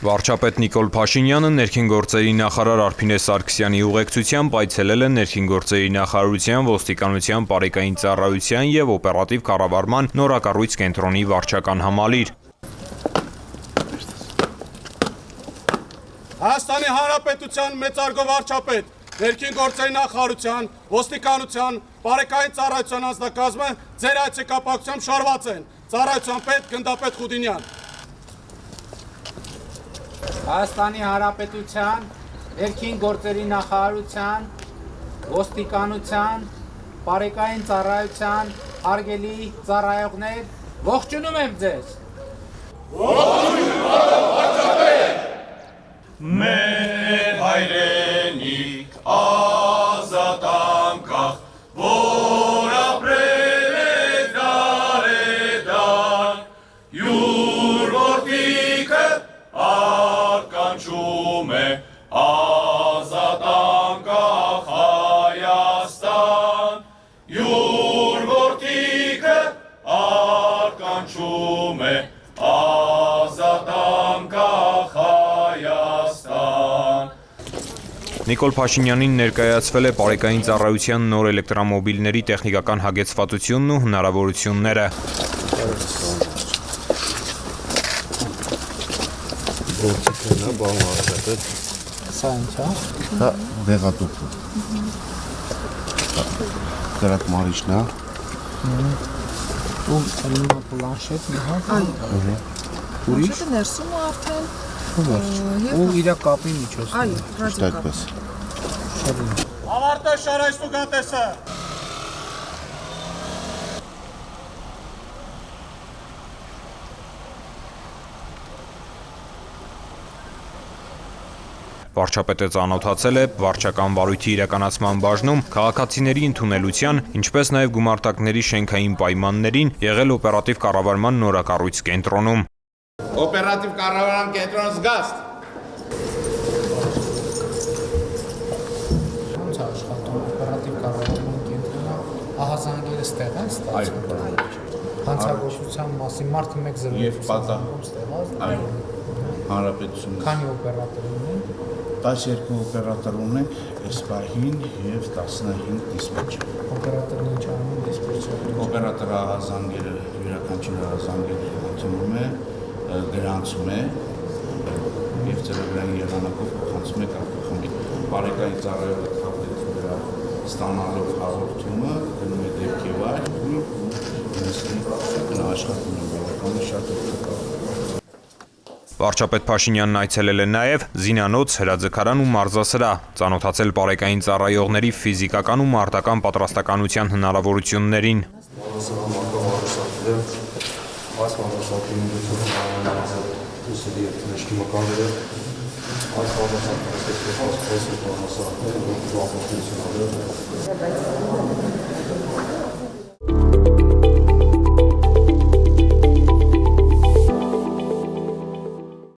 Վարչապետ Նիկոլ Փաշինյանը ներքին գործերի նախարար Արփինե Սարգսյանի ուղեկցությամբ այցելել է ներքին գործերի նախարարության, ոստիկանության, բարեկային ծառայության և օպերատիվ կառավարման նորակառույց կենտրոնի վարչական համալիր։ Հայաստանի Հանրապետության մեծարգո վարչապետ, ներքին գործերի նախարարության, ոստիկանության, բարեկային ծառայության անձնակազմը ձեր այցի կապակցությամբ շարված են։ Ծառայության պետ գնդապետ Խուդինյան։ Հայաստանի Հանրապետության, ներքին գործերի նախարարության, ոստիկանության, բարեկային ծառայության, հարգելի ծառայողներ, ողջունում եմ ձեզ։ Ողջույն վարչապետ։ Մեր հայրենիք ազատ անկախ, որ ապրել է դարեդար, յուր որդիքը ականչում է ազատ անկախ Հայաստան, յուր որդիքը ականչում է ազատ անկախ Հայաստան։ Նիկոլ Փաշինյանին ներկայացվել է բարեկային ծառայության նոր էլեկտրամոբիլների տեխնիկական հագեցվածությունն ու հնարավորությունները։ Գործիքն է, բան վարչապետ։ Սա ինչ է։ Դա դեղատուփ։ Կրակ մարիչն է։ Ու հիմա պլանշետ մի հատ։ Ուրիշ ներսում է արդեն։ Ու իր կապի միջոցն։ Այո, ռադիոկապ։ Ավարտը շարայց տուգատեսը։ Վարչապետը ծանոթացել է վարչական վարույթի իրականացման բաժնում քաղաքացիների ընդունելության, ինչպես նաև գումարտակների շենքային պայմաններին, եղել օպերատիվ կառավարման նորակառույց կենտրոնում։ Օպերատիվ կառավարման կենտրոն զգաստ։ Ոնց է աշխատում օպերատիվ կառավարման կենտրոնը, ահազանգերը ստեղ են ստացվում։ Հանցագործության մասին մարդը 1-0 Եվ պատա։ ստեղած։ Հանրապետություն։ Քանի օպերատոր ունեն։ 12 օպերատոր ունենք այս պահին և 15 դիսպեչեր։ Օպերատորն ինչ անում է դիսպեչերը։ Օպերատորը ահազանգերը, յուրաքանչյուր ահազանգերը ընդունում է, գրանցում է և ծրագրային եղանակով փոխանցում է կարգախմբի։ Բարեկային ծառայողը թաբլետի վրա ստանալով հաղորդումը գնում է դեպքի վայր ու աշխատում է բավականին շատ օգտակար։ Վարչապետ Փաշինյանն այցելել է նաև զինանոց, հրաձգարան ու մարզասրահ, ծանոթացել բարեկային ծառայողների ֆիզիկական ու մարտական պատրաստականության հնարավորություններին։